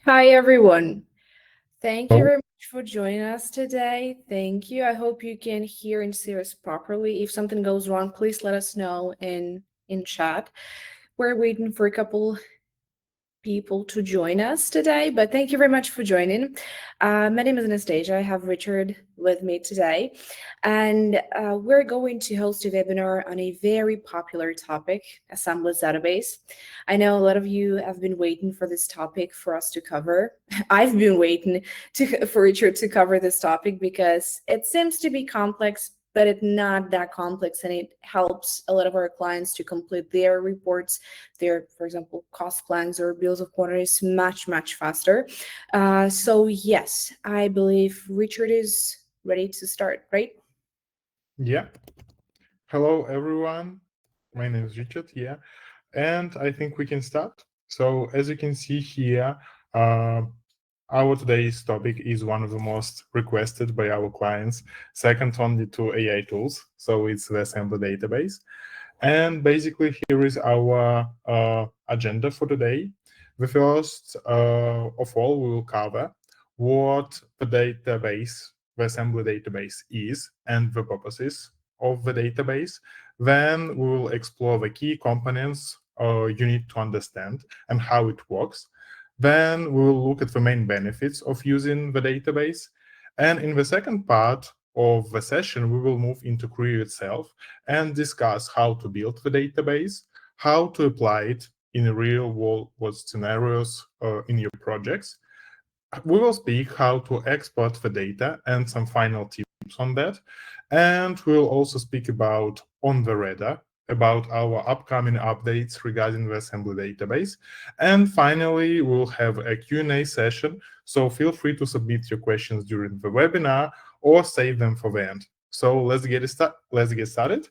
Hi, everyone. Thank you Oh, very much for joining us today. Thank you. I hope you can hear and see us properly. If something goes wrong, please let us know in chat. We're waiting for a couple people to join us today, but thank you very much for joining. My name is Anastasia. I have Richard with me today, and we're going to host a webinar on a very popular topic, Assemblies database. I know a lot of you have been waiting for this topic for us to cover. I've been waiting for Richard to cover this topic because it seems to be complex, but it's not that complex, and it helps a lot of our clients to complete their reports, their, for example, cost plans or bills of quantities much faster. So yes, I believe Richard is ready to start, right? yeah. Hello, everyone. My name is Richard, yeah. And I think we can start. So as you can see here, uh, our today's topic is one of the most requested by our clients, second only to AI tools. So it's the assembly database. And basically here is our agenda for today. The first of all, we will cover what the assembly database is and the purposes of the database. Then we will explore the key components you need to understand and how it works. Then we will look at the main benefits of using the database. And in the second part of the session, we will move into Kreo itself and discuss how to build the database, how to apply it in real world scenarios in your projects. We will speak how to export the data and some final tips on that. And we'll also speak about on the radar, about our upcoming updates regarding the assembly database. And finally, we'll have a Q&A session, so feel free to submit your questions during the webinar or save them for the end. So let's get started.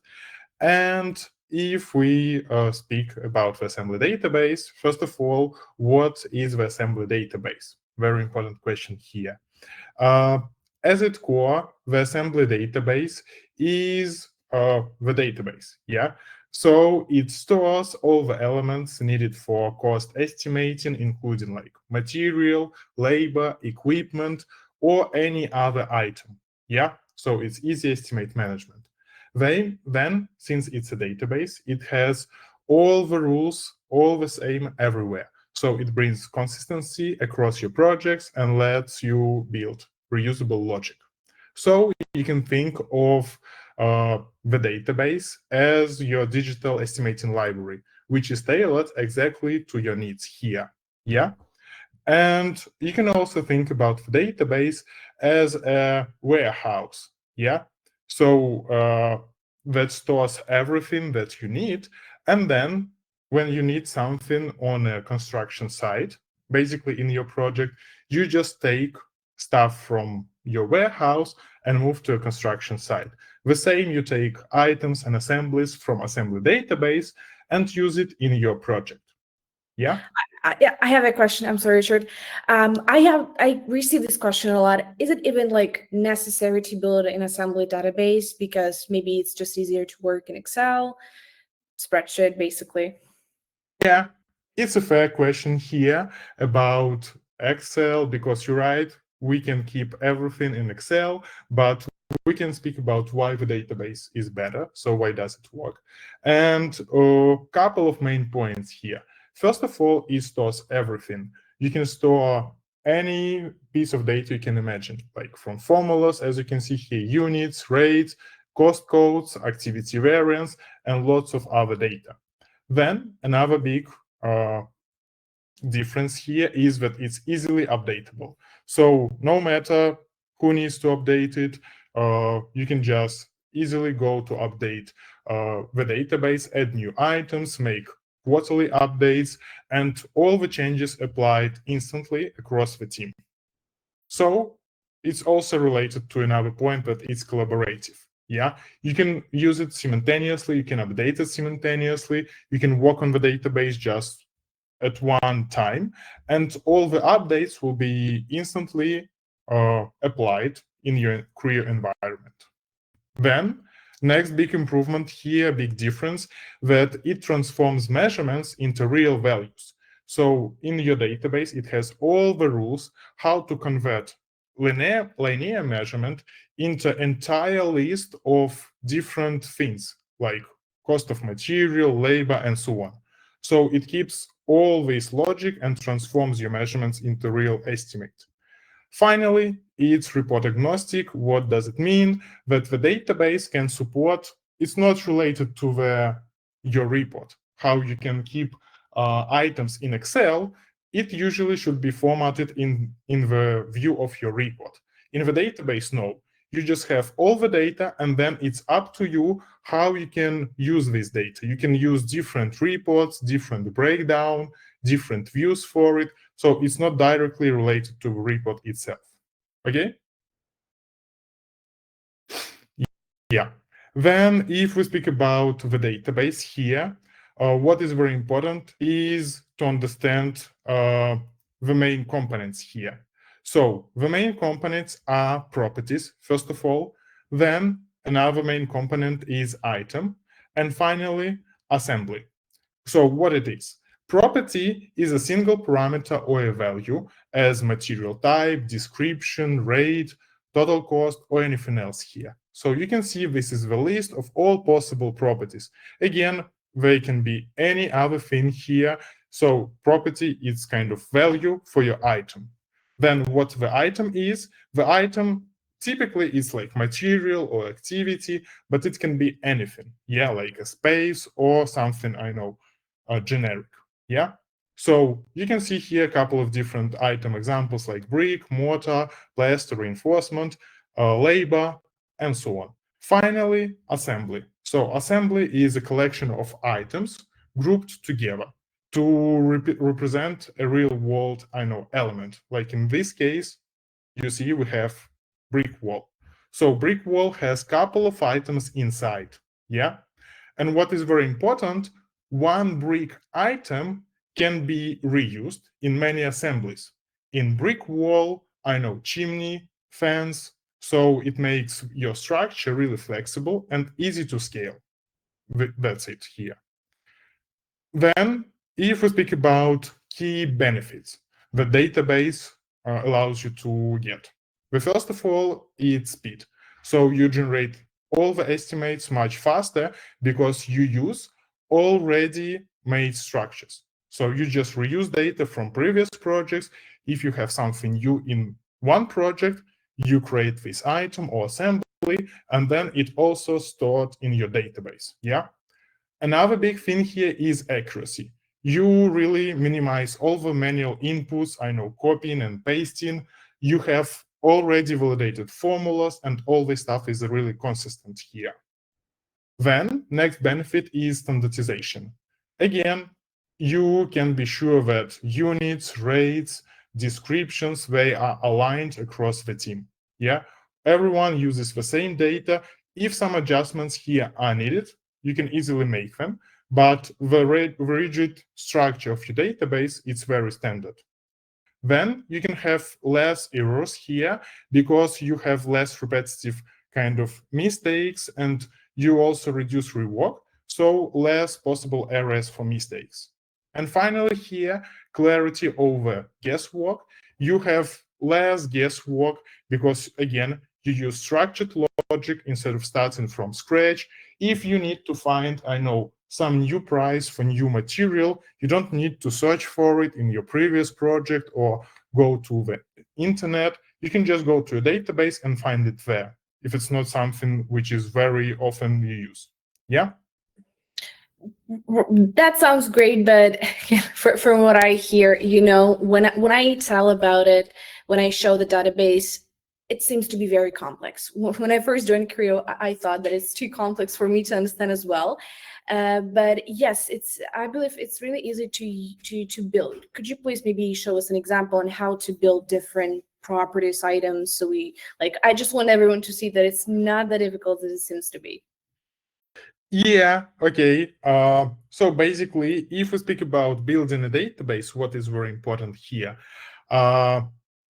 And if we speak about the assembly database, first of all, what is the assembly database? Very important question here. Uh, as its core, the assembly database is the database, yeah? So it stores all the elements needed for cost estimating, including like material, labor, equipment, or any other item, yeah? So it's easy estimate management. Then, since it's a database, it has all the rules, all the same everywhere. So it brings consistency across your projects and lets you build reusable logic. So you can think of the database as your digital estimating library, which is tailored exactly to your needs here. Yeah. And you can also think about the database as a warehouse. Yeah. So that stores everything that you need. And then when you need something on a construction site, basically in your project, you just take stuff from your warehouse and move to a construction site. The same, you take items and assemblies from assembly database and use it in your project. Yeah. Yeah, I have a question. I'm sorry, Richard. I receive this question a lot. Is it even like necessary to build an assembly database because maybe it's just easier to work in Excel, spreadsheet, basically? Yeah, it's a fair question here about Excel because you're right, we can keep everything in Excel, but we can speak about why the database is better. So why does it work? And a couple of main points here. First of all, it stores everything. You can store any piece of data you can imagine, like from formulas, as you can see here, units, rates, cost codes, activity variance, and lots of other data. Then another big uh, difference here is that it's easily updatable. So no matter who needs to update it, you can just easily go to update the database, add new items, make quarterly updates, and all the changes applied instantly across the team. So it's also related to another point that it's collaborative. Yeah, you can use it simultaneously, you can update it simultaneously, you can work on the database just at one time, and all the updates will be instantly applied in your Creo environment. Then, next big improvement here, big difference, that it transforms measurements into real values. So in your database, it has all the rules how to convert linear measurement into entire list of different things like cost of material, labor, and so on. So it keeps all this logic and transforms your measurements into real estimate. Finally, it's report agnostic. What does it mean? That the database can support, it's not related to your report, how you can keep items in Excel. It usually should be formatted in the view of your report. In the database, no. You just have all the data, and then it's up to you how you can use this data. You can use different reports, different breakdown, different views for it. So it's not directly related to the report itself. Okay? Yeah. Then if we speak about the database here, what is very important is to understand the main components here. So the main components are properties, first of all. Then another main component is item. And finally, assembly. So what it is? Property is a single parameter or a value as material type, description, rate, total cost, or anything else here. So you can see this is the list of all possible properties. Again, they can be any other thing here. So property is kind of value for your item. Then what the item typically is like material or activity, but it can be anything. Yeah, like a space or something, I know, generic. Yeah. So you can see here a couple of different item examples like brick, mortar, plaster, reinforcement, labor, and so on. Finally, assembly. So assembly is a collection of items grouped together to represent a real world, I know, element. Like in this case, you see we have brick wall. So brick wall has couple of items inside. Yeah. And what is very important, one brick item can be reused in many assemblies. In brick wall, I know chimney, fence, so it makes your structure really flexible and easy to scale. That's it here. Then, if we speak about key benefits, the database allows you to get. The first of all, it's speed. So you generate all the estimates much faster because you use already made structures. So you just reuse data from previous projects. If you have something new in one project, you create this item or assembly, and then it also stored in your database. Yeah. Another big thing here is accuracy. You really minimize all the manual inputs, I know, copying and pasting. You have already validated formulas, and all this stuff is really consistent here. Then, next benefit is standardization. Again, you can be sure that units, rates, descriptions, they are aligned across the team. Yeah, everyone uses the same data. If some adjustments here are needed, you can easily make them, but the rigid structure of your database is very standard. Then you can have less errors here because you have less repetitive kind of mistakes, and you also reduce rework, so less possible errors for mistakes. And finally here, clarity over guesswork. You have less guesswork because, again, you use structured logic instead of starting from scratch. If you need to find, I know, some new price for new material, you don't need to search for it in your previous project or go to the internet. You can just go to a database and find it there if it's not something which is very often used. Yeah. That sounds great, but from what I hear, when I tell about it, when I show the database, it seems to be very complex. When I first joined Kreo, I thought that it's too complex for me to understand as well. But yes, I believe it's really easy to build. Could you please maybe show us an example on how to build different properties, items, so I just want everyone to see that it's not that difficult as it seems to be. Yeah, okay. So basically, if we speak about building a database, what is very important here?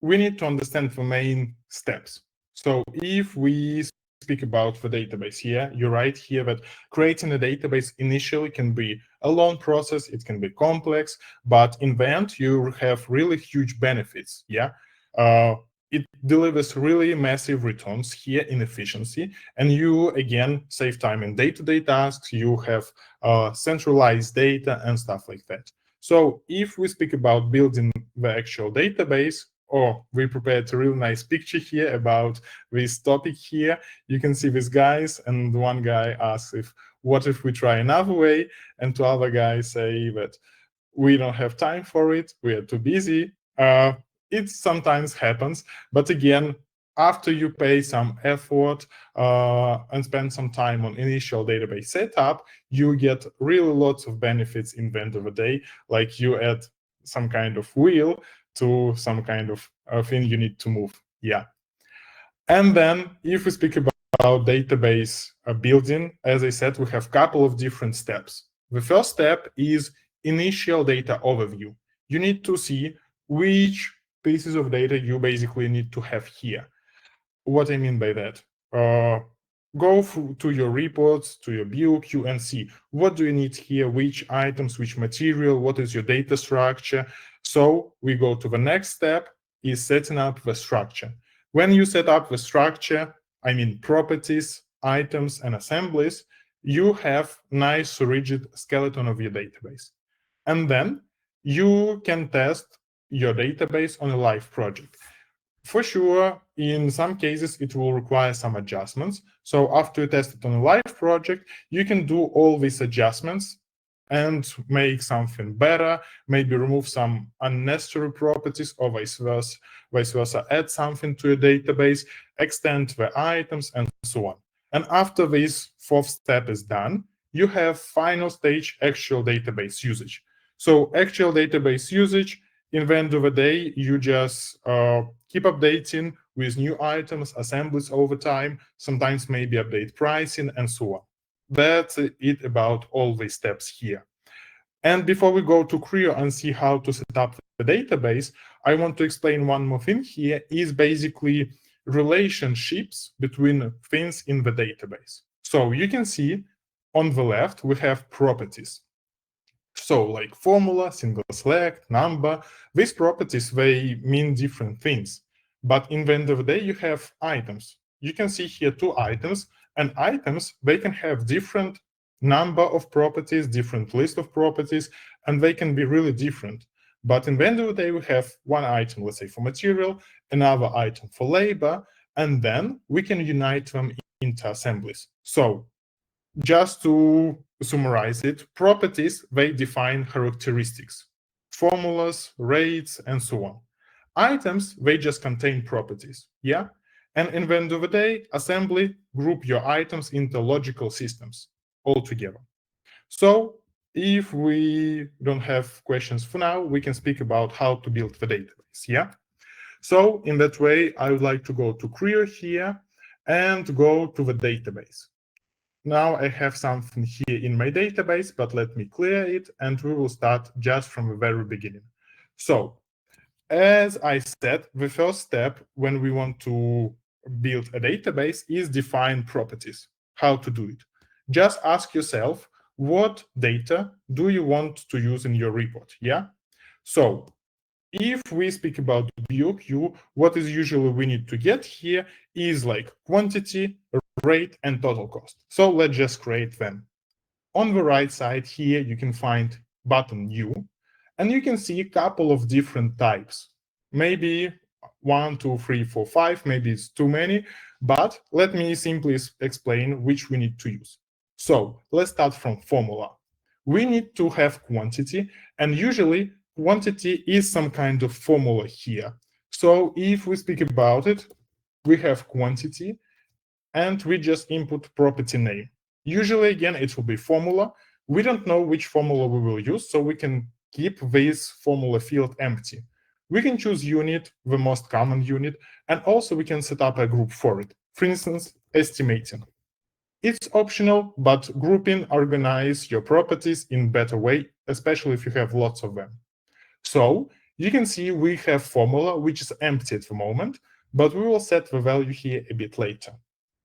We need to understand the main steps. So if we speak about the database here, you're right here that creating a database initially can be a long process, it can be complex, but in the end, you have really huge benefits, yeah? It delivers really massive returns here in efficiency, and you, again, save time in day-to-day tasks, you have centralized data and stuff like that. So if we speak about building the actual database, or we prepared a really nice picture here about this topic here. You can see these guys, and one guy asks what if we try another way, and two other guys say that we don't have time for it, we are too busy. It sometimes happens, but again, after you pay some effort and spend some time on initial database setup, you get really lots of benefits in the end of the day, like you add some kind of wheel to some kind of thing you need to move. Yeah. And then if we speak about database building, as I said, we have a couple of different steps. The first step is initial data overview. You need to see which pieces of data you basically need to have here. What I mean by that? Go to your reports, to your BOQ, and see what do you need here, which items, which material, what is your data structure. So we go to the next step, is setting up the structure. When you set up the structure, I mean properties, items, and assemblies, you have nice rigid skeleton of your database. And then you can test your database on a live project. For sure, in some cases, it will require some adjustments. So after you test it on a live project, you can do all these adjustments and make something better, maybe remove some unnecessary properties or vice versa, add something to your database, extend the items, and so on. And after this fourth step is done, you have final stage actual database usage. So actual database usage, in the end of the day, you just keep updating with new items, assemblies over time, sometimes maybe update pricing, and so on. That's it about all these steps here. And before we go to Kreo and see how to set up the database, I want to explain one more thing here, is basically relationships between things in the database. So you can see on the left, we have properties. So like formula, single select, number, these properties, they mean different things. But in the end of the day, you have items. You can see here two items, and items, they can have different number of properties, different list of properties, and they can be really different. But in the end of the day, we have one item, let's say for material, another item for labor, and then we can unite them into assemblies. So just to summarize it, properties, they define characteristics, formulas, rates, and so on. Items, they just contain properties, yeah? And in the end of the day, assembly group your items into logical systems altogether. So if we don't have questions for now, we can speak about how to build the database, yeah? So in that way, I would like to go to Kreo here and go to the database. Now I have something here in my database, but let me clear it and we will start just from the very beginning. So as I said, the first step when we want to build a database is define properties. How to do it? Just ask yourself, what data do you want to use in your report? Yeah. So if we speak about BOQ, what is usually we need to get here is like quantity, rate, and total cost. So let's just create them. On the right side here, you can find button New, and you can see a couple of different types. Maybe 1, 2, 3, 4, 5, maybe it's too many, but let me simply explain which we need to use. So let's start from formula. We need to have quantity, and usually quantity is some kind of formula here. So if we speak about it, we have quantity, and we just input property name. Usually, again, it will be formula. We don't know which formula we will use, so we can keep this formula field empty. We can choose unit, the most common unit, and also we can set up a group for it. For instance, estimating. It's optional, but grouping organize your properties in better way, especially if you have lots of them. So you can see we have formula, which is empty at the moment, but we will set the value here a bit later.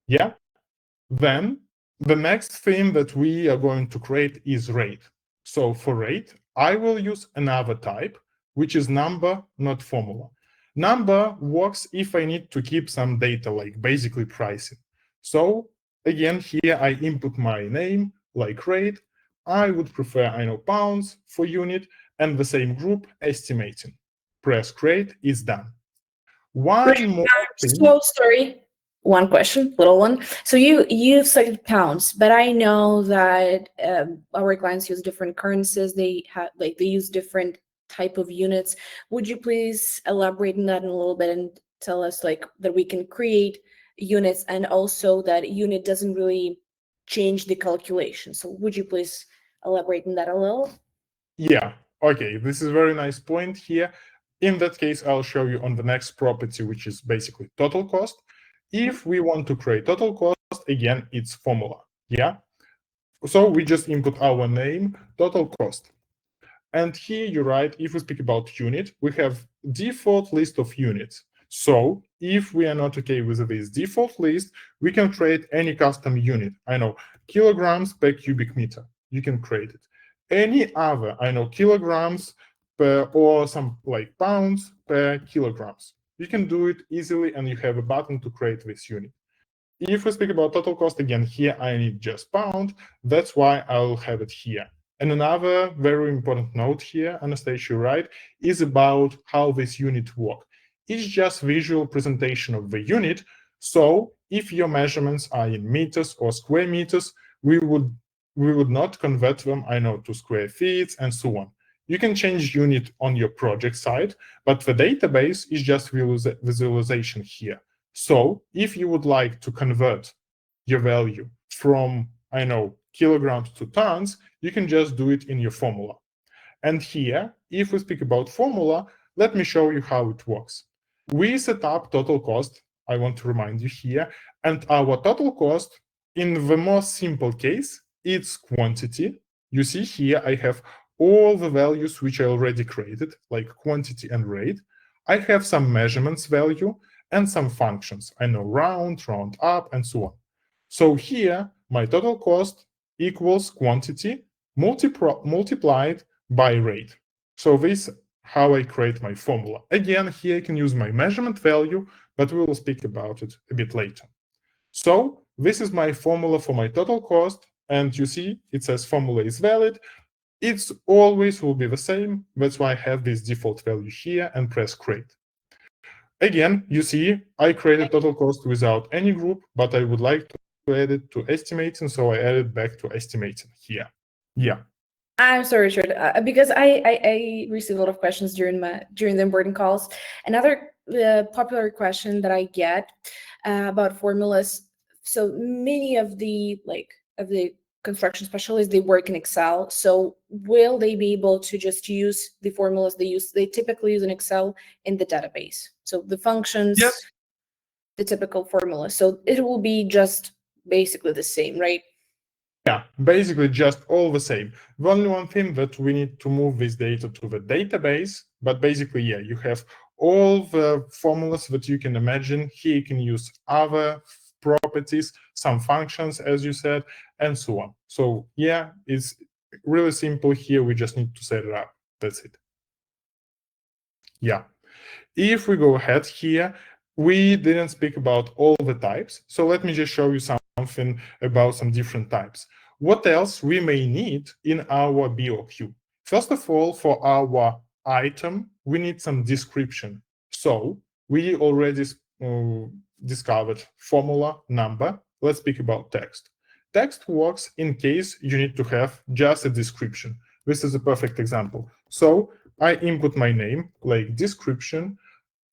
Yeah, Then the next thing that we are going to create is rate. So for rate, I will use another type, which is number, not formula. Number works if I need to keep some data, like basically pricing. So again, here I input my name, like rate. I would prefer, I know, pounds for unit, and the same group, estimating. Press create, is done. One more thing. So sorry. One question, little one. So you've cited pounds, but I know that our clients use different currencies. They use different type of units. Would you please elaborate on that in a little bit and tell us like that we can create units and also that unit doesn't really change the calculation. So would you please elaborate on that a little? Yeah, okay, this is a very nice point here. In that case, I'll show you on the next property, which is basically total cost. If we want to create total cost, again, it's formula, yeah? So we just input our name, total cost. And here you write, if we speak about unit, we have default list of units. So if we are not okay with this default list, we can create any custom unit. I know, kilograms per cubic meter, you can create it. Any other, I know, kilograms per, or some like pounds per kilograms. You can do it easily and you have a button to create this unit. If we speak about total cost, again, here I need just pound. That's why I'll have it here. And another very important note here, Anastasia, right, is about how this unit works. It's just visual presentation of the unit. So if your measurements are in meters or square meters, we would not convert them, I know, to square feet and so on. You can change unit on your project side, but the database is just visualization here. So if you would like to convert your value from, I know, kilograms to tons, you can just do it in your formula. And here, if we speak about formula, let me show you how it works. We set up total cost, I want to remind you here, and our total cost, in the most simple case, it's quantity. You see here, I have all the values which I already created, like quantity and rate. I have some measurements value and some functions. I know round, round up, and so on. So here, my total cost equals quantity multiplied by rate. So this is how I create my formula. Again, here I can use my measurement value, but we will speak about it a bit later. So this is my formula for my total cost, and you see it says formula is valid. It's always will be the same. That's why I have this default value here and press create. Again, you see, I created total cost without any group, but I would like to add it to estimating, so I added back to estimating here. Yeah. I'm sorry, Richard, because I received a lot of questions during the onboarding calls. Another popular question that I get about formulas. So many of the construction specialists, they work in Excel. So will they be able to just use the formulas they typically use in Excel in the database? So the functions, yes, the typical formula. So it will be just basically the same, right? Yeah, basically just all the same. The only one thing that we need to move this data to the database, but basically, yeah, you have all the formulas that you can imagine. Here you can use other properties, some functions, as you said, and so on. So yeah, it's really simple here. We just need to set it up. That's it. Yeah. If we go ahead here, we didn't speak about all the types. So let me just show you something about some different types. What else we may need in our BOQ? First of all, for our item, we need some description. So we already discovered formula, number. Let's speak about text. Text works in case you need to have just a description. This is a perfect example. So I input my name, like description.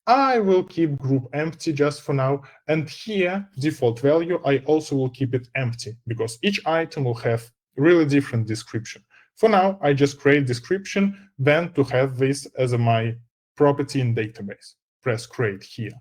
I will keep group empty just for now. And here, default value, I also will keep it empty because each item will have really different description. For now, I just create description, then to have this as my property in database. Press create here.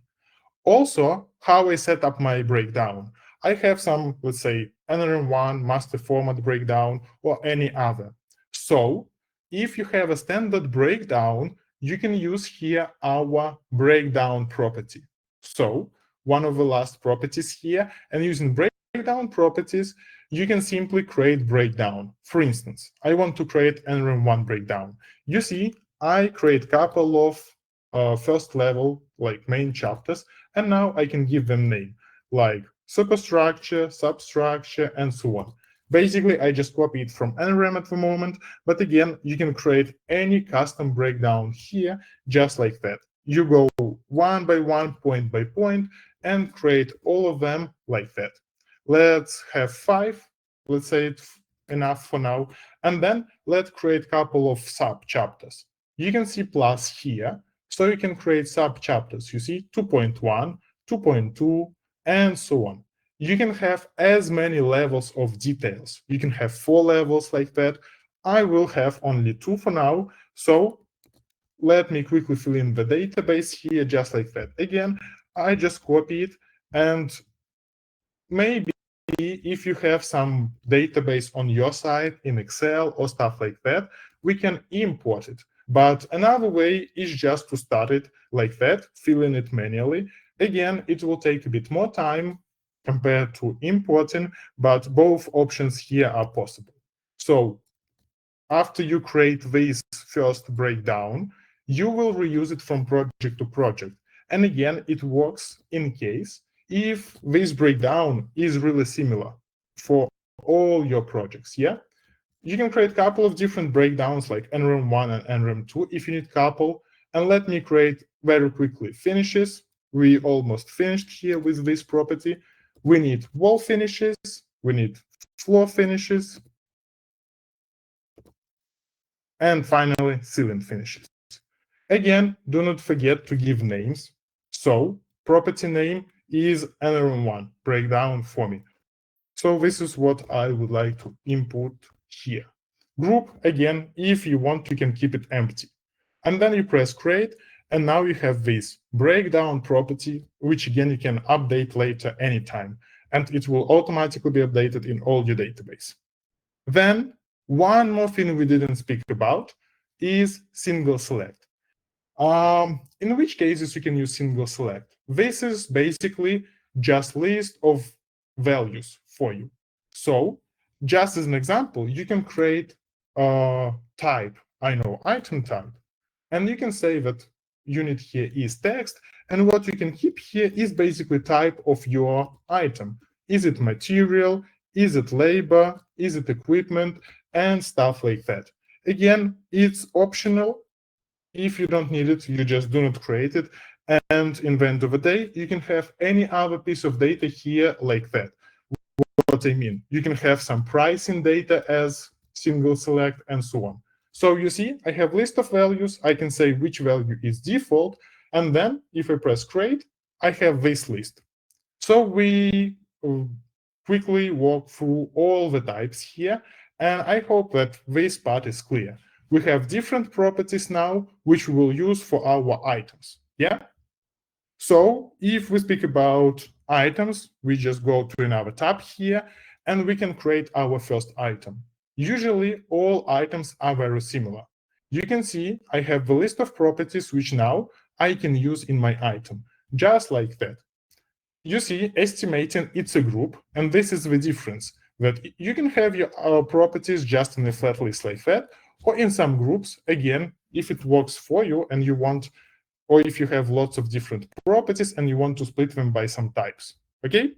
Also, how I set up my breakdown. I have some, let's say, NRM1 master format breakdown or any other. So if you have a standard breakdown, you can use here our breakdown property. So one of the last properties here, and using breakdown properties, you can simply create breakdown. For instance, I want to create NRM1 breakdown. You see, I create a couple of first level, like main chapters, and now I can give them name, like superstructure, substructure, and so on. Basically, I just copy it from NRM at the moment, but again, you can create any custom breakdown here, just like that. You go one by one, point by point, and create all of them like that. Let's have 5. Let's say it's enough for now. And then let's create a couple of sub-chapters. You can see plus here, so you can create sub-chapters. You see 2.1, 2.2, and so on. You can have as many levels of details. You can have 4 levels like that. I will have only 2 for now, so let me quickly fill in the database here, just like that. Again, I just copy it, and maybe if you have some database on your side in Excel or stuff like that, we can import it. But another way is just to start it like that, filling it manually. Again, it will take a bit more time compared to importing, but both options here are possible. So after you create this first breakdown, you will reuse it from project to project. And again, it works in case if this breakdown is really similar for all your projects, yeah? You can create a couple of different breakdowns like NRM1 and NRM2 if you need a couple. And let me create very quickly finishes. We almost finished here with this property. We need wall finishes, we need floor finishes, and finally ceiling finishes. Again, do not forget to give names. So property name is NRM1 breakdown for me. So this is what I would like to input here. Group, again, if you want, you can keep it empty. And then you press create, and now you have this breakdown property, which again you can update later anytime, and it will automatically be updated in all your database. Then one more thing we didn't speak about is single select. In which cases you can use single select? This is basically just list of values for you. So just as an example, you can create a type, I know, item type, and you can say that unit here is text, and what you can keep here is basically type of your item. Is it material? Is it labor? Is it equipment? And stuff like that. Again, it's optional. If you don't need it, you just do not create it. And in the end of the day, you can have any other piece of data here like that. What I mean, you can have some pricing data as single select and so on. So you see, I have list of values. I can say which value is default. And then if I press create, I have this list. So we quickly walk through all the types here. And I hope that this part is clear. We have different properties now, which we will use for our items. Yeah? So if we speak about items, we just go to another tab here, and we can create our first item. Usually, all items are very similar. You can see I have the list of properties which now I can use in my item, just like that. You see, estimating, it's a group, and this is the difference, that you can have your properties just in a flat list like that, or in some groups, again, if it works for you and you want, or if you have lots of different properties and you want to split them by some types, okay?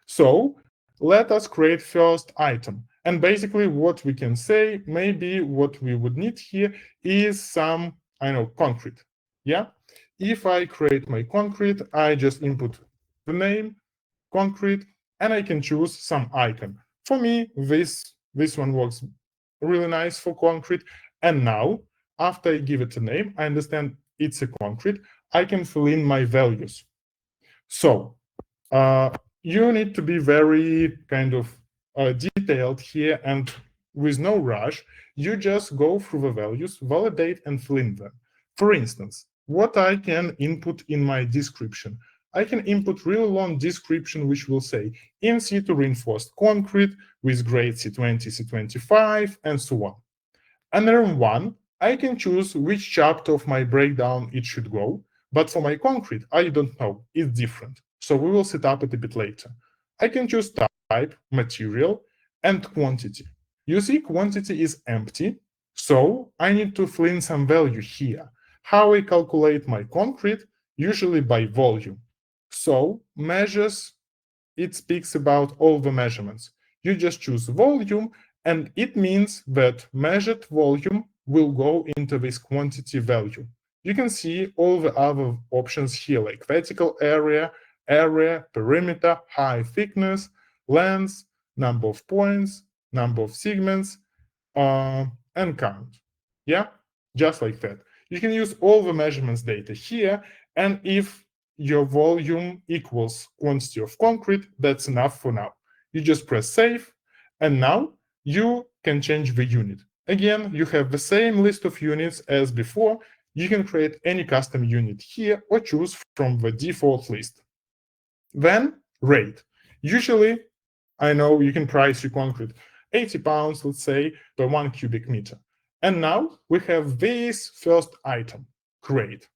So let us create first item. And basically what we can say, maybe what we would need here is some, I know, concrete, yeah? If I create my concrete, I just input the name, concrete, and I can choose some icon. For me, this one works really nice for concrete. And now, after I give it a name, I understand it's a concrete, I can fill in my values. So you need to be very kind of detailed here, and with no rush, you just go through the values, validate, and fill in them. For instance, what I can input in my description. I can input really long description, which will say in situ reinforced concrete with grade C20, C25, and so on. And then one, I can choose which chapter of my breakdown it should go, but for my concrete, I don't know, it's different. So we will set up it a bit later. I can choose type, material, and quantity. You see, quantity is empty, so I need to fill in some value here. How I calculate my concrete? Usually by volume. So measures, it speaks about all the measurements. You just choose volume, and it means that measured volume will go into this quantity value. You can see all the other options here, like vertical area, perimeter, height, thickness, length, number of points, number of segments, and count. Yeah, just like that. You can use all the measurements data here, and if your volume equals quantity of concrete, that's enough for now. You just press save, and now you can change the unit. Again, you have the same list of units as before. You can create any custom unit here or choose from the default list. Then rate. Usually, I know you can price your concrete 80 pounds, let's say, per 1 cubic meter. And now we have this first item, create.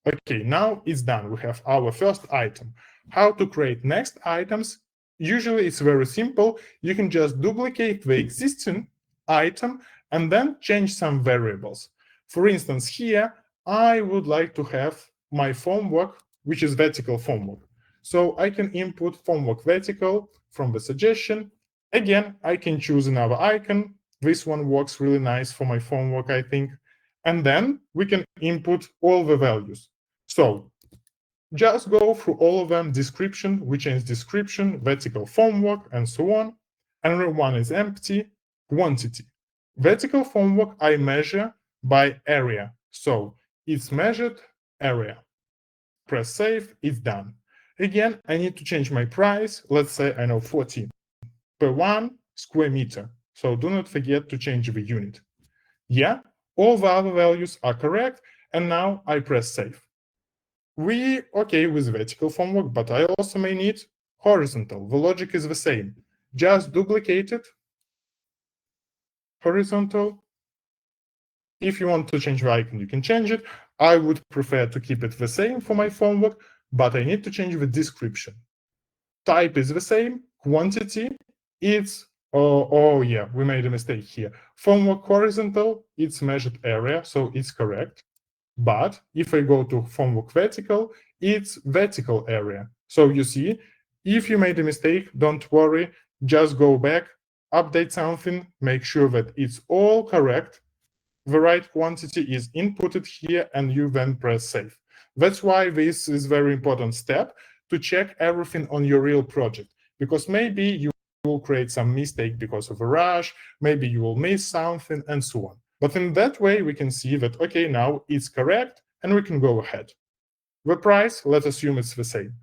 Okay, now it's done. We have our first item. How to create next items? Usually it's very simple. You can just duplicate the existing item and then change some variables. For instance, here, I would like to have my formwork, which is vertical formwork. So I can input formwork vertical from the suggestion. Again, I can choose another icon. This one works really nice for my formwork, I think. And then we can input all the values. So just go through all of them, description, we change description, vertical formwork, and so on. Another one is empty, quantity. Vertical formwork I measure by area. So it's measured area. Press save, it's done. Again, I need to change my price. Let's say I know 14 per 1 square meter. So do not forget to change the unit. Yeah, all the other values are correct. And now I press save. We okay with vertical formwork, but I also may need horizontal. The logic is the same. Just duplicate it. Horizontal. If you want to change the icon, you can change it. I would prefer to keep it the same for my formwork, but I need to change the description. Type is the same. Quantity, it's, oh yeah, we made a mistake here. Formwork horizontal, it's measured area, so it's correct. But if I go to formwork vertical, it's vertical area. So you see, if you made a mistake, don't worry, just go back, update something, make sure that it's all correct. The right quantity is inputted here, and you then press save. That's why this is a very important step to check everything on your real project, because maybe you will create some mistake because of a rush, maybe you will miss something, and so on. But in that way, we can see that, okay, now it's correct, and we can go ahead. The price, let's assume it's the same.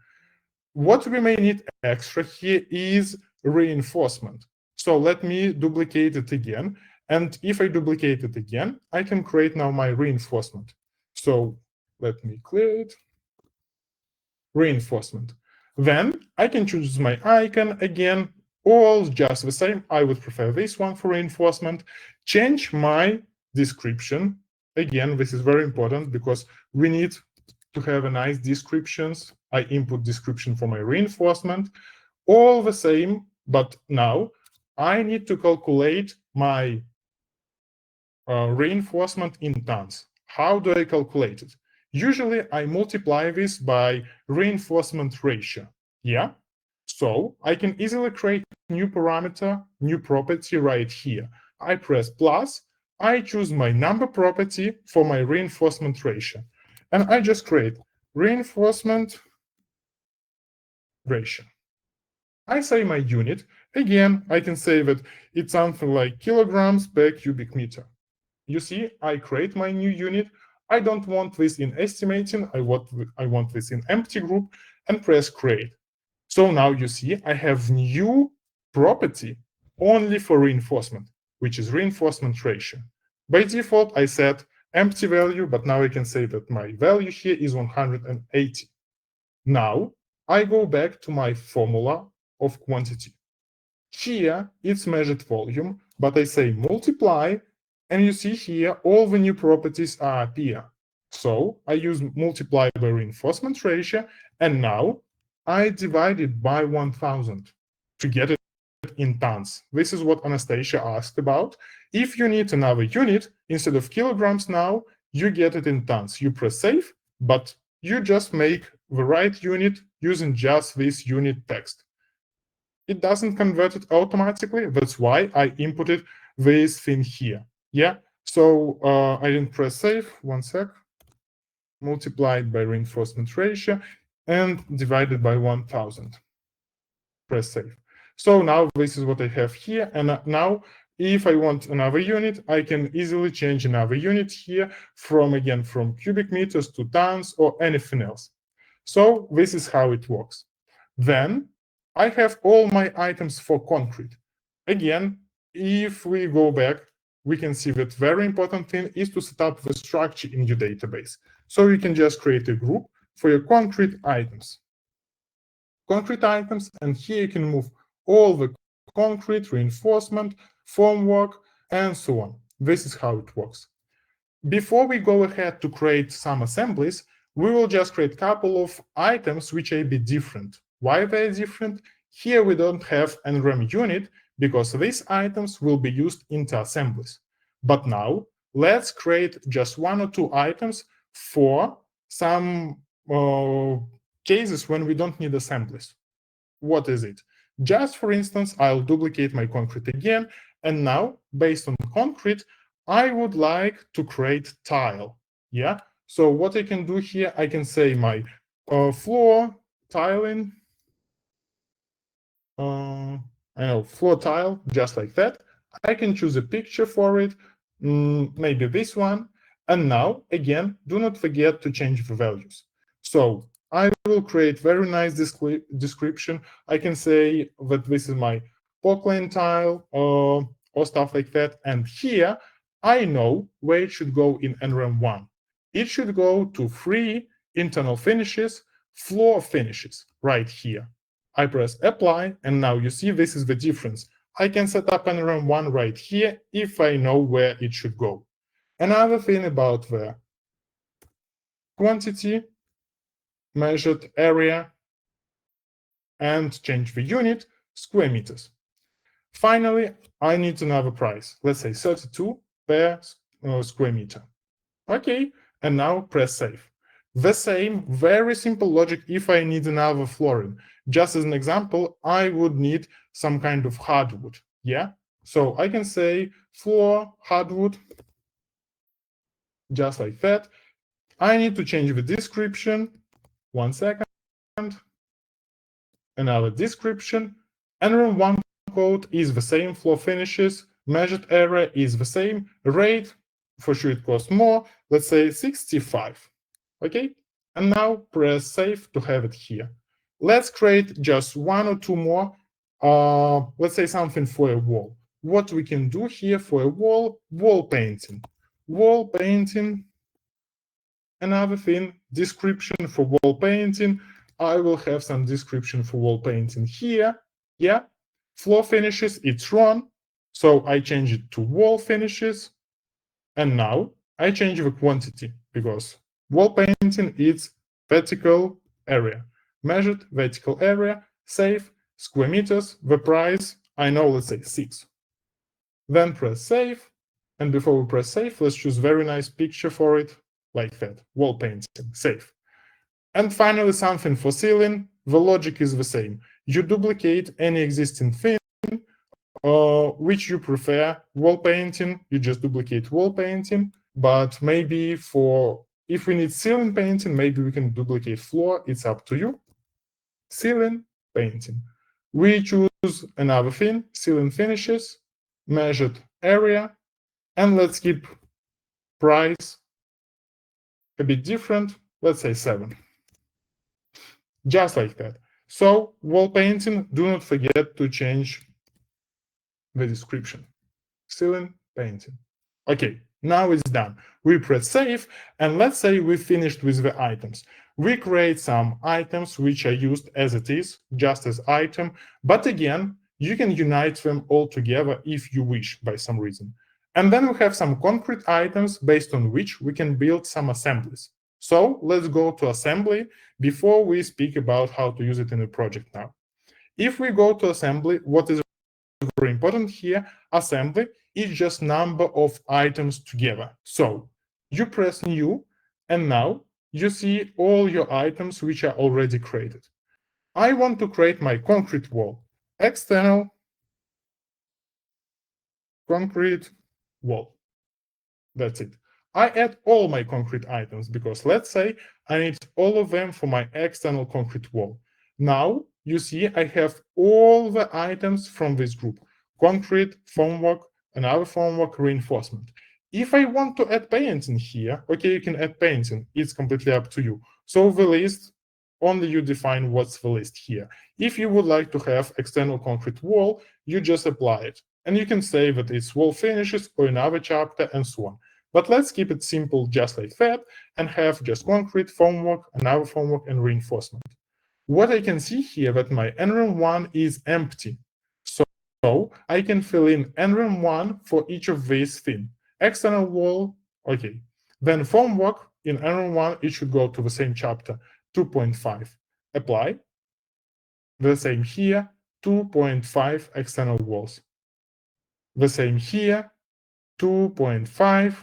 What we may need extra here is reinforcement. So let me duplicate it again. And if I duplicate it again, I can create now my reinforcement. So let me clear it. Reinforcement. Then I can choose my icon again, all just the same. I would prefer this one for reinforcement. Change my description. Again, this is very important because we need to have a nice descriptions. I input description for my reinforcement. All the same, but now I need to calculate my reinforcement in tons. How do I calculate it? Usually I multiply this by reinforcement ratio. Yeah. So I can easily create new parameter, new property right here. I press plus, I choose my number property for my reinforcement ratio. And I just create reinforcement ratio. I say my unit. Again, I can say that it's something like kilograms per cubic meter. You see, I create my new unit. I don't want this in estimating. I want this in empty group and press create. So now you see I have new property only for reinforcement, which is reinforcement ratio. By default, I set empty value, but now I can say that my value here is 180. Now I go back to my formula of quantity. Here it's measured volume, but I say multiply, and you see here all the new properties are appear. So I use multiply by reinforcement ratio, and now I divide it by 1000 to get it in tons. This is what Anastasia asked about. If you need another unit, instead of kilograms now, you get it in tons. You press save, but you just make the right unit using just this unit text. It doesn't convert it automatically. That's why I inputted this thing here. Yeah, so I didn't press save. One sec. Multiplied by reinforcement ratio and divided by 1000. Press save. So now this is what I have here. And now if I want another unit, I can easily change another unit here from cubic meters to tons or anything else. So this is how it works. Then I have all my items for concrete. Again, if we go back, we can see that very important thing is to set up the structure in your database. So you can just create a group for your concrete items. And here you can move all the concrete, reinforcement, formwork, and so on. This is how it works. Before we go ahead to create some assemblies, we will just create a couple of items which are a bit different. Why they're different? Here we don't have NREM unit because these items will be used into assemblies. But now let's create just 1 or 2 items for some cases when we don't need assemblies. What is it? Just for instance, I'll duplicate my concrete again, and now based on concrete, I would like to create tile. Yeah. So what I can do here, I can say my floor tiling. Floor tile, just like that. I can choose a picture for it, maybe this one. And now, again, do not forget to change the values. So I will create very nice description. I can say that this is my Portland tile or stuff like that. And here, I know where it should go in NREM1. It should go to 3 internal finishes, floor finishes, right here. I press apply, and now you see this is the difference. I can set up NREM1 right here if I know where it should go. Another thing about the quantity, measured area, and change the unit, square meters. Finally, I need another price. Let's say 32 per square meter. Okay, and now press save. The same, very simple logic if I need another flooring. Just as an example, I would need some kind of hardwood, yeah? So I can say floor, hardwood, just like that. I need to change the description. 1 second. Another description. NREM1 code is the same, floor finishes, measured area is the same, rate, for sure it costs more, let's say 65. Okay, and now press save to have it here. Let's create just 1 or 2 more. Let's say something for a wall. What we can do here for a wall painting. Wall painting, another thing, description for wall painting. I will have some description for wall painting here. Yeah, floor finishes, it's wrong. So I change it to wall finishes. And now I change the quantity because wall painting is vertical area. Measured vertical area, save, square meters, the price, I know, let's say 6. Then press save. And before we press save, let's choose very nice picture for it, like that, wall painting, save. And finally, something for ceiling, the logic is the same. You duplicate any existing thing, which you prefer, wall painting, you just duplicate wall painting, but maybe if we need ceiling painting, maybe we can duplicate floor, it's up to you. Ceiling painting. We choose another thing, ceiling finishes, measured area, and let's keep price a bit different, let's say 7. Just like that. So wall painting, do not forget to change the description. Ceiling painting. Okay, now it's done. We press save, and let's say we finished with the items. We create some items which are used as it is, just as item, but again, you can unite them all together if you wish by some reason. And then we have some concrete items based on which we can build some assemblies. So let's go to assembly before we speak about how to use it in a project now. If we go to assembly, what is very important here, assembly is just number of items together. So you press new, and now you see all your items which are already created. I want to create my concrete wall, external concrete wall. That's it. I add all my concrete items because let's say I need all of them for my external concrete wall. Now you see I have all the items from this group: concrete, formwork, another formwork, reinforcement. If I want to add painting here, okay, you can add painting. It's completely up to you. So the list, only you define what's the list here. If you would like to have external concrete wall, you just apply it. And you can say that it's wall finishes or another chapter and so on. But let's keep it simple just like that and have just concrete, formwork, another formwork, and reinforcement. What I can see here that my nrem1 is empty. So I can fill in nrem1 for each of these things. External wall, okay. Then formwork in nrem1, it should go to the same chapter, 2.5. Apply. The same here, 2.5 external walls. The same here, 2.5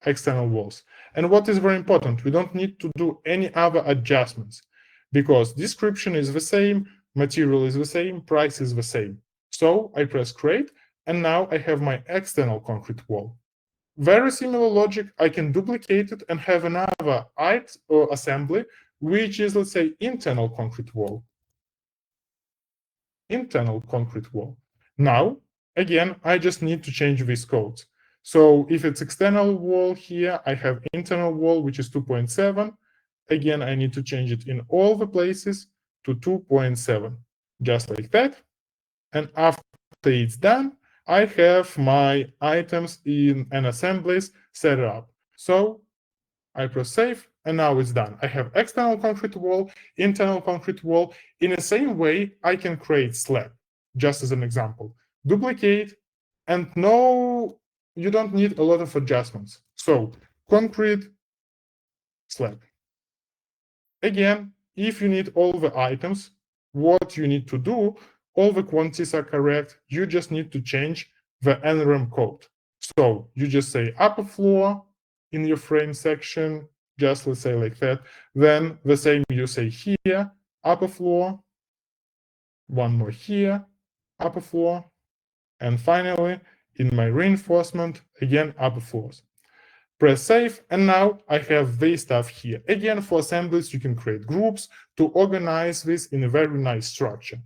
external walls. And what is very important, we don't need to do any other adjustments because description is the same, material is the same, price is the same. So I press create, and now I have my external concrete wall. Very similar logic, I can duplicate it and have another assembly, which is, let's say, internal concrete wall. Internal concrete wall. Now, again, I just need to change these codes. So if it's external wall here, I have internal wall, which is 2.7. Again, I need to change it in all the places to 2.7, just like that. And after it's done, I have my items in an assemblies set up. So I press save, and now it's done. I have external concrete wall, internal concrete wall. In the same way, I can create slab, just as an example. Duplicate, and no, you don't need a lot of adjustments. So concrete slab. Again, if you need all the items, what you need to do, all the quantities are correct, you just need to change the nrem code. So you just say upper floor in your frame section, just let's say like that. Then the same you say here, upper floor, one more here, upper floor, and finally in my reinforcement, again upper floors. Press save, and now I have this stuff here. Again, for assemblies, you can create groups to organize this in a very nice structure.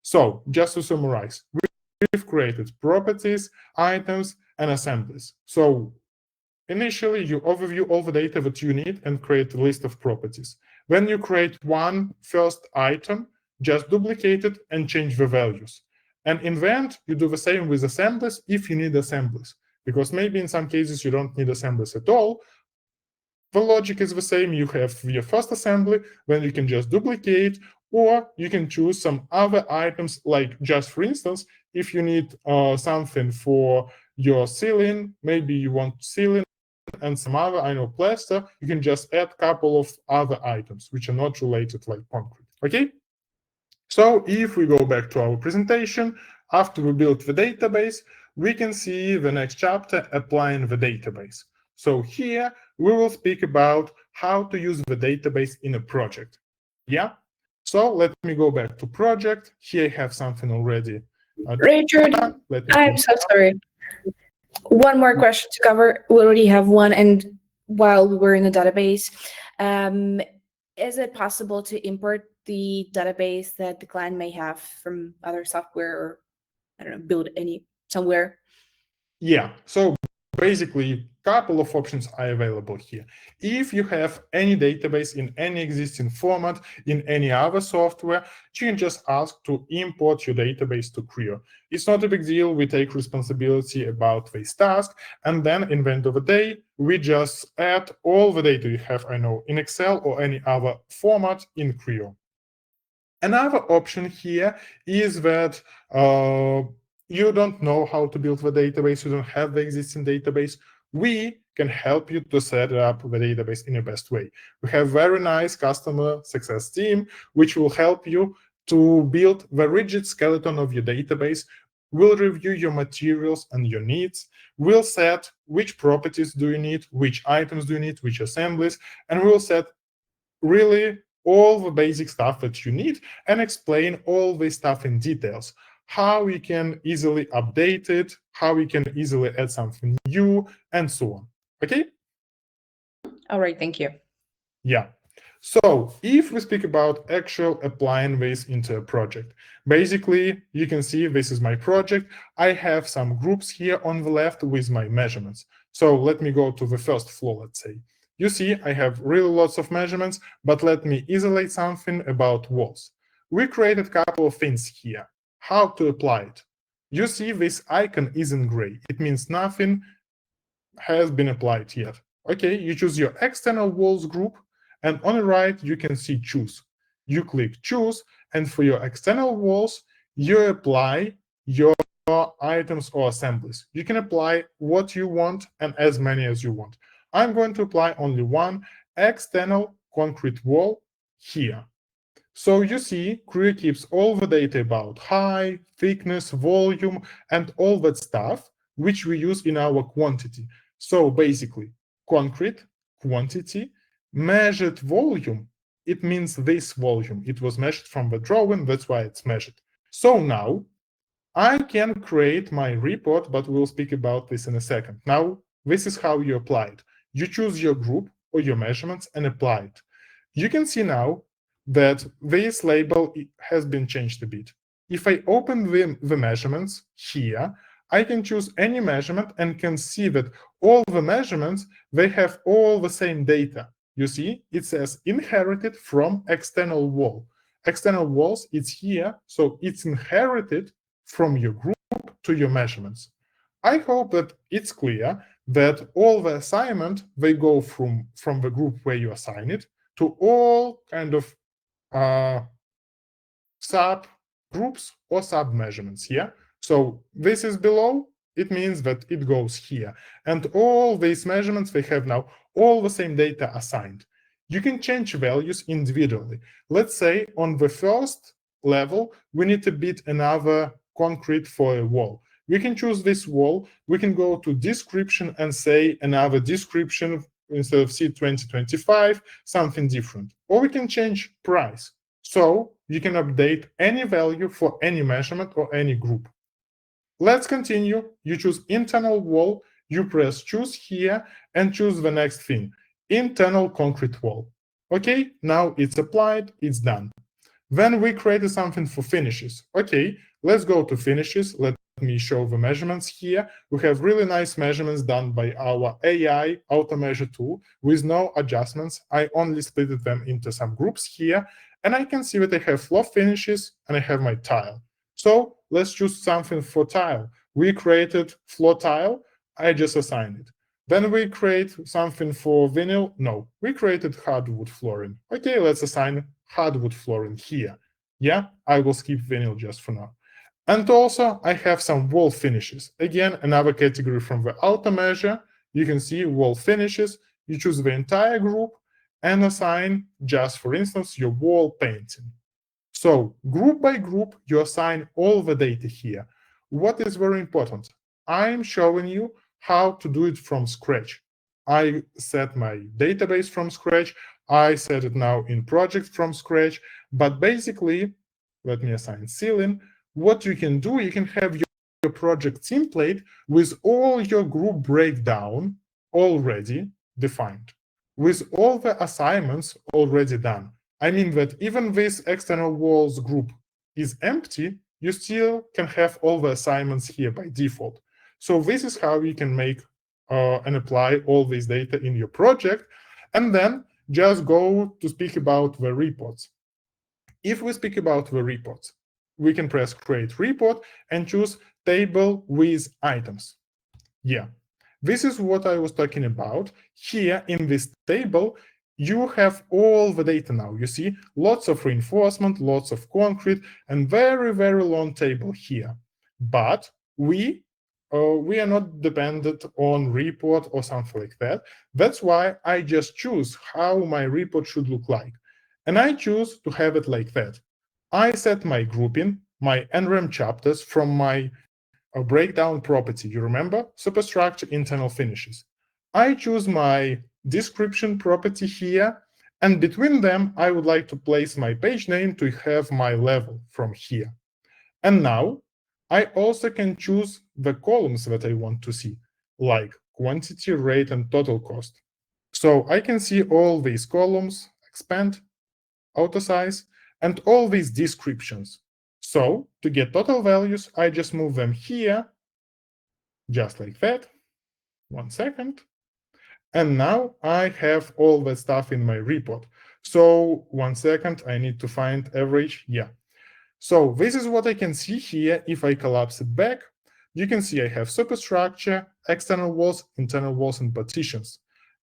So just to summarize, we've created properties, items, and assemblies. So initially, you overview all the data that you need and create a list of properties. When you create one first item, just duplicate it and change the values. And in the end, you do the same with assemblies if you need assemblies, because maybe in some cases you don't need assemblies at all. The logic is the same. You have your first assembly, then you can just duplicate, or you can choose some other items, like just for instance, if you need something for your ceiling, maybe you want ceiling and some other, I know, plaster, you can just add a couple of other items which are not related like concrete, okay? So if we go back to our presentation, after we built the database, we can see the next chapter, applying the database. So here we will speak about how to use the database in a project. Yeah? So let me go back to project. Here I have something already. Richard, I'm so sorry. One more question to cover. We already have one, and while we were in the database, is it possible to import the database that the client may have from other software, or I don't know, build any somewhere? Yeah, so basically a couple of options are available here. If you have any database in any existing format in any other software, you can just ask to import your database to Kreo. It's not a big deal. We take responsibility about this task, and then in the end of the day, we just add all the data you have, I know, in Excel or any other format in Kreo. Another option here is that you don't know how to build the database, you don't have the existing database. We can help you to set up the database in the best way. We have very nice customer success team, which will help you to build the rigid skeleton of your database, will review your materials and your needs, will set which properties do you need, which items do you need, which assemblies, and will set really all the basic stuff that you need and explain all this stuff in details. How you can easily update it, how you can easily add something new, and so on. Okay? All right, thank you. Yeah. So if we speak about actual applying this into a project, basically you can see this is my project. I have some groups here on the left with my measurements. So let me go to the first floor, let's say. You see, I have really lots of measurements, but let me isolate something about walls. We created a couple of things here. How to apply it? You see this icon is in gray. It means nothing has been applied yet. Okay, you choose your external walls group, and on the right, you can see choose. You click choose, and for your external walls, you apply your items or assemblies. You can apply what you want and as many as you want. I'm going to apply only one external concrete wall here. So you see, Kreo keeps all the data about height, thickness, volume, and all that stuff, which we use in our quantity. So basically, concrete, quantity, measured volume, it means this volume. It was measured from the drawing, that's why it's measured. So now, I can create my report, but we'll speak about this in a second. Now, this is how you apply it. You choose your group or your measurements and apply it. You can see now that this label has been changed a bit. If I open the measurements here, I can choose any measurement and can see that all the measurements, they have all the same data. You see, it says inherited from external wall. External walls, it's here, so it's inherited from your group to your measurements. I hope that it's clear that all the assignment, they go from the group where you assign it to all kind of sub groups or sub measurements here. So this is below, it means that it goes here. And all these measurements, they have now all the same data assigned. You can change values individually. Let's say on the first level, we need to bid another concrete for a wall. We can choose this wall. We can go to description and say another description instead of C2025, something different. Or we can change price. So you can update any value for any measurement or any group. Let's continue. You choose internal wall, you press choose here and choose the next thing, internal concrete wall. Okay, now it's applied, it's done. Then we created something for finishes. Okay, let's go to finishes. Let me show the measurements here. We have really nice measurements done by our AI auto measure tool with no adjustments. I only split them into some groups here, and I can see that I have floor finishes and I have my tile. So let's choose something for tile. We created floor tile. I just assigned it. Then we create something for vinyl. No, we created hardwood flooring. Okay, let's assign hardwood flooring here. Yeah, I will skip vinyl just for now. And also, I have some wall finishes. Again, another category from the auto measure. You can see wall finishes. You choose the entire group and assign just, for instance, your wall painting. So group by group, you assign all the data here. What is very important? I'm showing you how to do it from scratch. I set my database from scratch. I set it now in project from scratch. But basically, let me assign ceiling. What you can do, you can have your project template with all your group breakdown already defined, with all the assignments already done. I mean that even this external walls group is empty, you still can have all the assignments here by default. So this is how you can make and apply all this data in your project, and then just go to speak about the reports. If we speak about the reports, we can press create report and choose table with items. Yeah, this is what I was talking about. Here in this table, you have all the data now. You see lots of reinforcement, lots of concrete, and very, very long table here. But we are not dependent on report or something like that. That's why I just choose how my report should look like. And I choose to have it like that. I set my grouping, my NREM chapters from my a breakdown property. You remember? Superstructure, internal finishes. I choose my description property here, and between them, I would like to place my page name to have my level from here. And now, I also can choose the columns that I want to see, like quantity, rate, and total cost. So I can see all these columns, expand, auto size, and all these descriptions. So to get total values, I just move them here, just like that. 1 second. And now I have all the stuff in my report. So 1 second, I need to find average. Yeah. So this is what I can see here. If I collapse it back, you can see I have superstructure, external walls, internal walls, and partitions.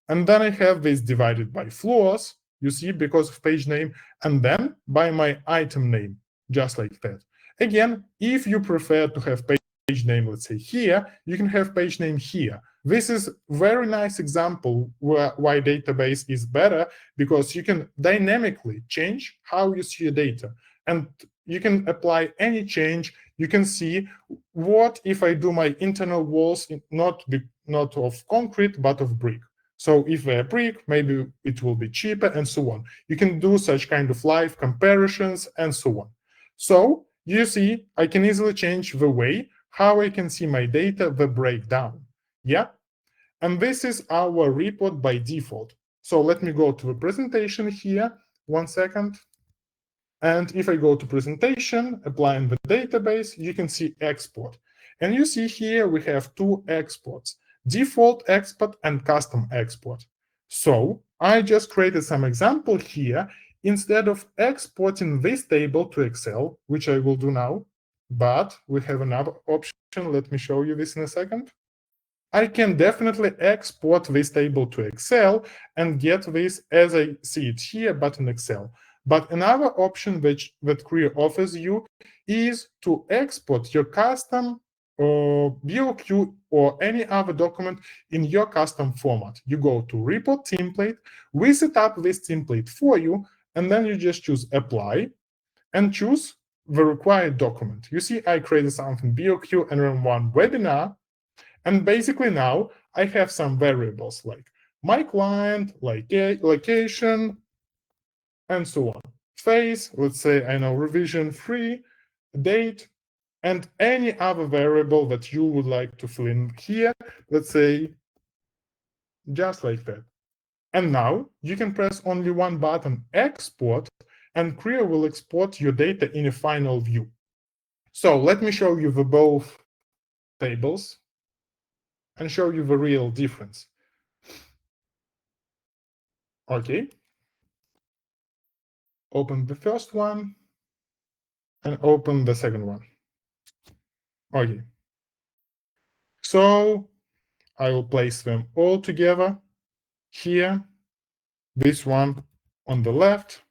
And then I have this divided by floors, you see, because of page name, and then by my item name, just like that. Again, if you prefer to have page name, let's say here, you can have page name here. This is very nice example why database is better, because you can dynamically change how you see your data. And you can apply any change. You can see what if I do my internal walls not of concrete, but of brick. So if they're brick, maybe it will be cheaper and so on. You can do such kind of live comparisons and so on. So you see, I can easily change the way how I can see my data, the breakdown. Yeah. And this is our report by default. So let me go to the presentation here. 1 second. And if I go to presentation, applying the database, you can see export. And you see here we have 2 exports, default export and custom export. So I just created some example here. Instead of exporting this table to Excel, which I will do now, but we have another option. Let me show you this in a second. I can definitely export this table to Excel and get this as I see it here, but in Excel. But another option that Kreo offers you is to export your custom BOQ or any other document in your custom format. You go to report template, we set up this template for you, and then you just choose apply and choose the required document. You see, I created something BOQ and then one webinar. And basically now I have some variables like my client, like location, and so on. Phase, let's say I know revision 3, date, and any other variable that you would like to fill in here, let's say just like that. And now you can press only one button, export, and Kreo will export your data in a final view. So let me show you the both tables and show you the real difference. Okay. Open the first one and open the second one. Okay. So I will place them all together here. This one on the left.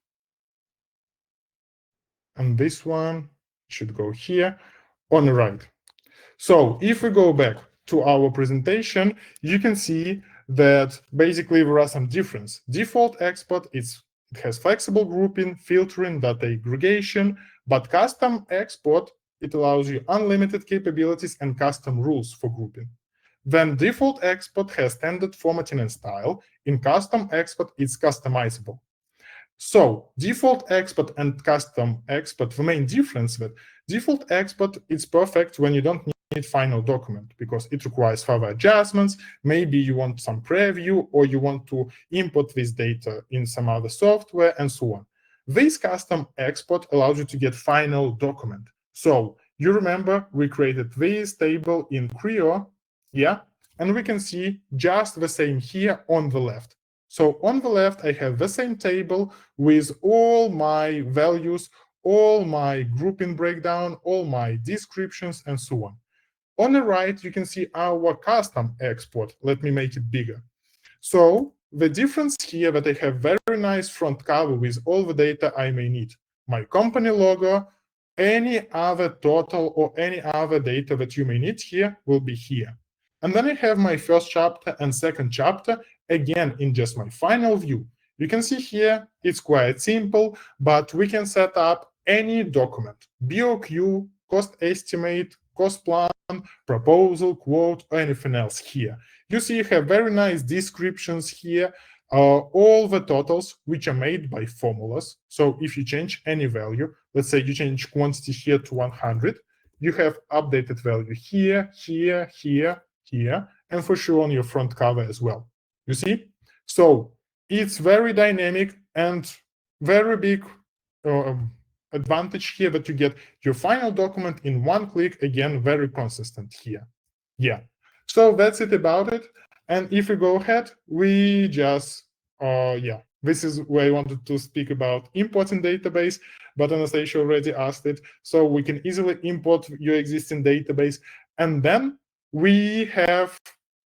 And this one should go here on the right. So if we go back to our presentation, you can see that basically there are some differences. Default export, it has flexible grouping, filtering, data aggregation, but custom export, it allows you unlimited capabilities and custom rules for grouping. Then default export has standard formatting and style. In custom export, it's customizable. So default export and custom export, the main difference that default export is perfect when you don't need final document because it requires further adjustments. Maybe you want some preview or you want to import this data in some other software and so on. This custom export allows you to get final document. So you remember we created this table in Kreo, yeah, and we can see just the same here on the left. So on the left, I have the same table with all my values, all my grouping breakdown, all my descriptions, and so on. On the right, you can see our custom export. Let me make it bigger. So the difference here that I have very nice front cover with all the data I may need. My company logo, any other total or any other data that you may need here will be here. And then I have my first chapter and second chapter, again, in just my final view. You can see here, it's quite simple, but we can set up any document, BOQ, cost estimate, cost plan, proposal, quote, or anything else here. You see you have very nice descriptions here, all the totals which are made by formulas. So if you change any value, let's say you change quantity here to 100, you have updated value here, here, here, here, and for sure on your front cover as well. You see? So it's very dynamic and very big advantage here that you get your final document in one click, again, very consistent here. Yeah. So that's it about it. And if we go ahead, we just, this is where I wanted to speak about importing database, but Anastasia already asked it. So we can easily import your existing database. And then we have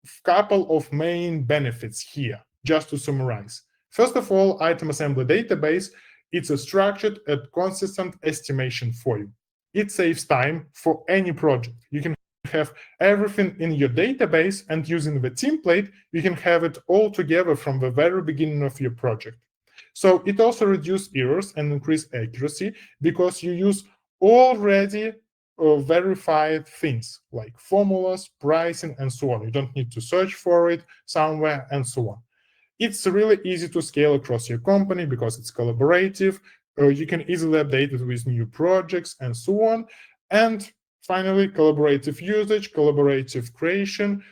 a couple of main benefits here, just to summarize. First of all, item assembly database, it's a structured and consistent estimation for you. It saves time for any project. You can have everything in your database, and using the template, you can have it all together from the very beginning of your project. So it also reduces errors and increase accuracy because you use already verified things like formulas, pricing, and so on. You don't need to search for it somewhere and so on. It's really easy to scale across your company because it's collaborative. You can easily update it with new projects and so on. And finally, collaborative usage, collaborative creation.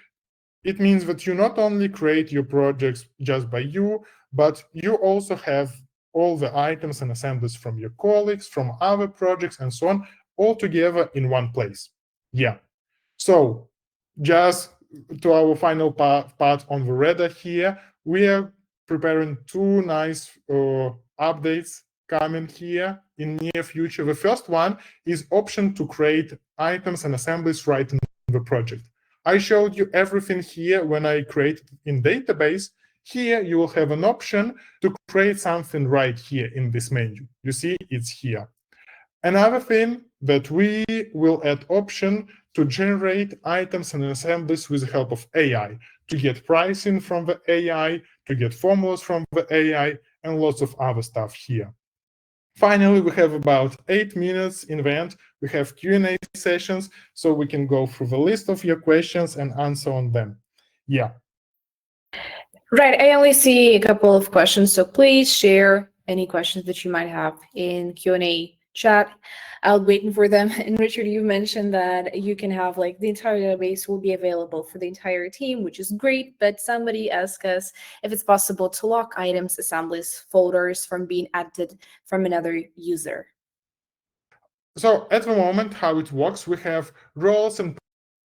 It means that you not only create your projects just by you, but you also have all the items and assemblies from your colleagues, from other projects, and so on, all together in one place. Yeah. So just to our final part on the radar here, we are preparing two nice updates coming here in near future. The first one is option to create items and assemblies right in the project. I showed you everything here when I created in database. Here you will have an option to create something right here in this menu. You see it's here. Another thing that we will add option to generate items and assemblies with the help of AI, to get pricing from the AI, to get formulas from the AI, and lots of other stuff here. Finally, we have about 8 minutes in the end. We have Q&A sessions, so we can go through the list of your questions and answer on them. Yeah. Right, I only see a couple of questions, so please share any questions that you might have in Q&A chat. I'll wait for them. And Richard, you mentioned that you can have like the entire database will be available for the entire team, which is great, but somebody asked us if it's possible to lock items, assemblies, folders from being added from another user. So at the moment, how it works, we have roles and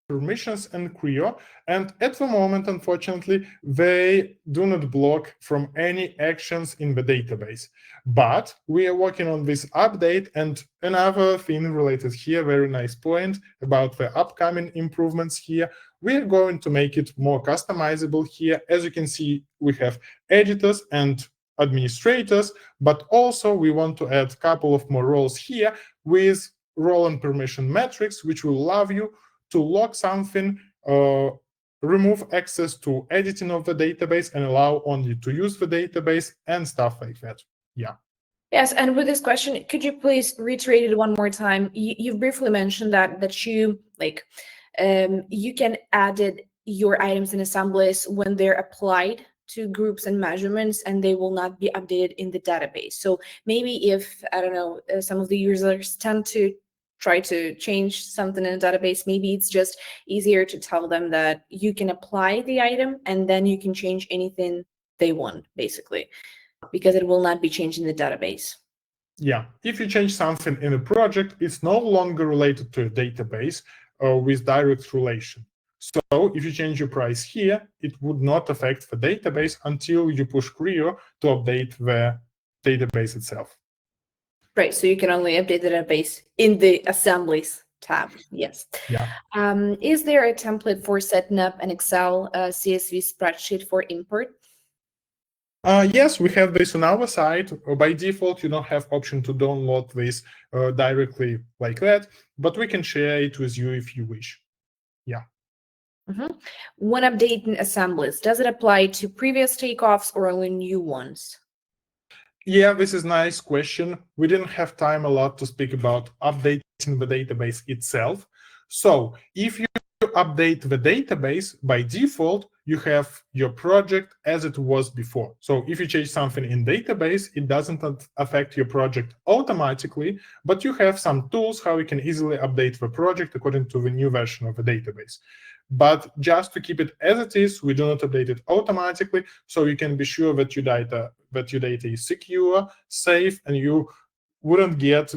permissions and Kreo, and at the moment, unfortunately, they do not block from any actions in the database. But we are working on this update, and another thing related here, very nice point about the upcoming improvements here, we are going to make it more customizable here. As you can see, we have editors and administrators, but also we want to add a couple of more roles here with role and permission metrics, which will allow you to lock something, remove access to editing of the database, and allow only to use the database and stuff like that. Yeah. Yes, and with this question, could you please reiterate it one more time? You briefly mentioned that you like you can add your items and assemblies when they're applied to groups and measurements, and they will not be updated in the database. So maybe if, I don't know, some of the users tend to try to change something in a database, maybe it's just easier to tell them that you can apply the item and then you can change anything they want, basically, because it will not be changed in the database. Yeah, if you change something in a project, it's no longer related to a database with direct relation. So if you change your price here, it would not affect the database until you push Kreo to update the database itself. Right, so you can only update the database in the assemblies tab. Yes. Yeah. Is there a template for setting up an Excel CSV spreadsheet for import? Yes, we have this on our side. By default, you don't have option to download this directly like that, but we can share it with you if you wish. Yeah. Mm-hmm. When updating assemblies, does it apply to previous takeoffs or only new ones? Yeah, this is a nice question. We didn't have time a lot to speak about updating the database itself. So if you update the database, by default, you have your project as it was before. So if you change something in database, it doesn't affect your project automatically, but you have some tools how you can easily update the project according to the new version of the database. But just to keep it as it is, we do not update it automatically, so you can be sure that your data is secure, safe, and you wouldn't get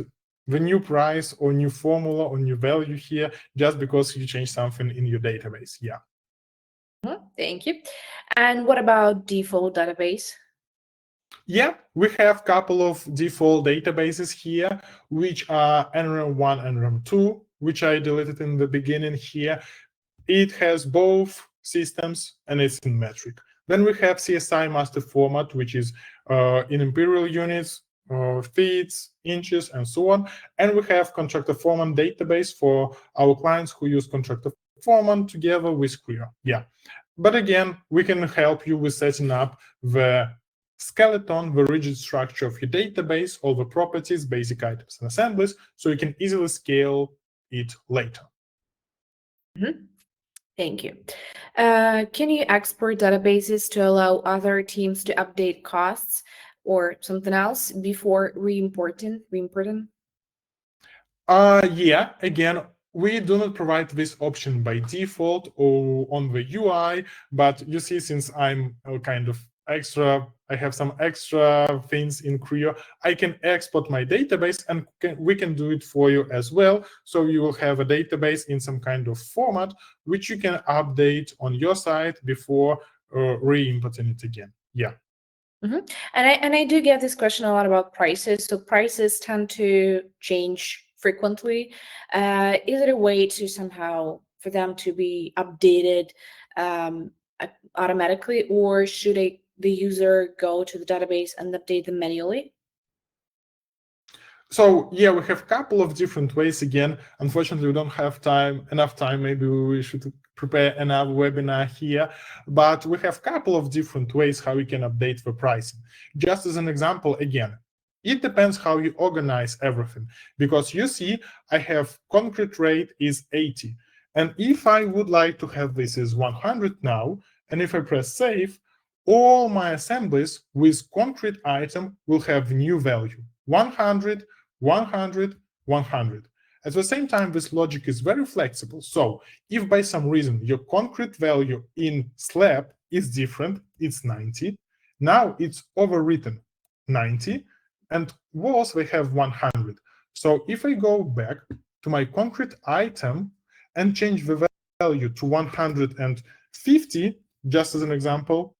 the new price or new formula or new value here just because you change something in your database. Yeah. Thank you. And what about default database? Yeah, we have a couple of default databases here, which are NRM1 and NRM2, which I deleted in the beginning here. It has both systems and it's in metric. Then we have CSI master format, which is in imperial units, feet, inches, and so on. And we have contractor foreman database for our clients who use contractor foreman together with Kreo. Yeah. But again, we can help you with setting up the skeleton, the rigid structure of your database, all the properties, basic items and assemblies, so you can easily scale it later. Thank you. Can you export databases to allow other teams to update costs or something else before re-importing? Yeah, again, we do not provide this option by default or on the UI, but you see, since I'm kind of extra, I have some extra things in Kreo, I can export my database and we can do it for you as well. So you will have a database in some kind of format, which you can update on your side before re-importing it again. Yeah. And I do get this question a lot about prices. So prices tend to change frequently. Is it a way to somehow for them to be updated automatically, or should the user go to the database and update them manually? So yeah, we have a couple of different ways. Again, unfortunately, we don't have enough time. Maybe we should prepare another webinar here. But we have a couple of different ways how we can update the pricing. Just as an example, again, it depends how you organize everything. Because you see, I have concrete rate is 80. And if I would like to have this as 100 now, and if I press save, all my assemblies with concrete item will have new value, 100, 100, 100. At the same time, this logic is very flexible. So if by some reason your concrete value in slab is different, it's 90, now it's overwritten 90, and walls, they have 100. So if I go back to my concrete item and change the value to 150, just as an example,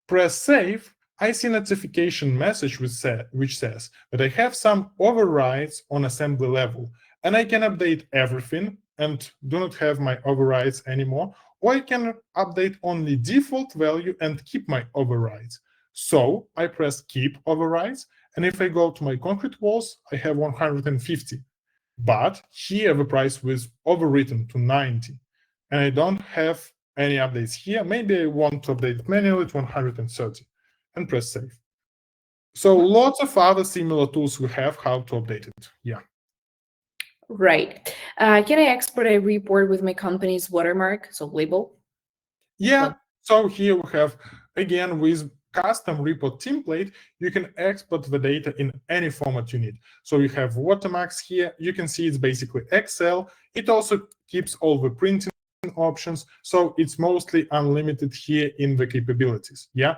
press save, I see a notification message which says that I have some overrides on assembly level, and I can update everything and do not have my overrides anymore, or I can update only default value and keep my overrides. So I press keep overrides, and if I go to my concrete walls, I have 150. But here the price was overwritten to 90, and I don't have any updates here. Maybe I want to update it manually to 130 and press save. So lots of other similar tools we have how to update it. Yeah. Right. Can I export a report with my company's watermark, so label? Yeah. So here we have, again, with custom report template, you can export the data in any format you need. So you have watermarks here. You can see it's basically Excel. It also keeps all the printing options, so it's mostly unlimited here in the capabilities. Yeah,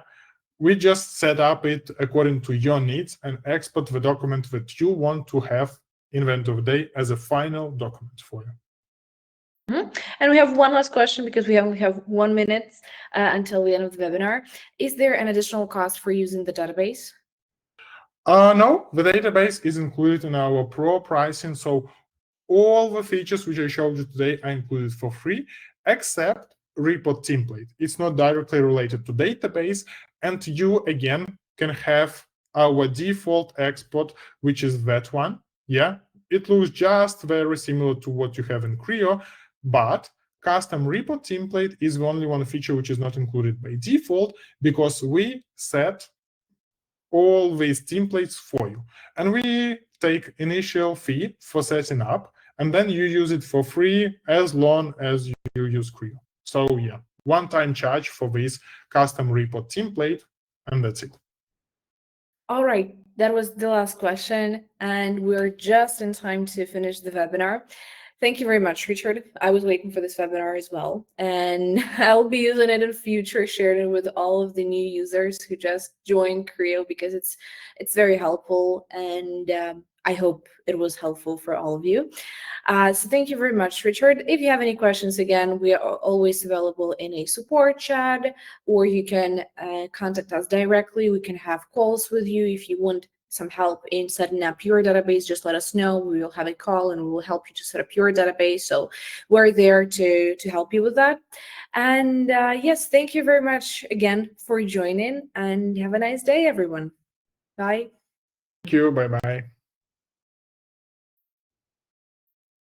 we just set up it according to your needs and export the document that you want to have in the end of the day as a final document for you. And we have one last question because we only have 1 minute until the end of the webinar. Is there an additional cost for using the database? No, the database is included in our pro pricing, so all the features which I showed you today are included for free, except report template. It's not directly related to database, and you, again, can have our default export, which is that one. Yeah, it looks just very similar to what you have in Kreo, but custom report template is the only one feature which is not included by default because we set all these templates for you. And we take initial fee for setting up, and then you use it for free as long as you use Kreo. So yeah, one-time charge for this custom report template, and that's it. All right, that was the last question, and we're just in time to finish the webinar. Thank you very much, Richard. I was waiting for this webinar as well, and I'll be using it in future, sharing it with all of the new users who just joined Kreo because it's very helpful, and I hope it was helpful for all of you. So thank you very much, Richard. If you have any questions, again, we are always available in a support chat, or you can contact us directly. We can have calls with you if you want some help in setting up your database. Just let us know. We will have a call and we will help you to set up your database. So we're there to help you with that. And yes, thank you very much again for joining, and have a nice day, everyone. Bye. Thank you. Bye-bye.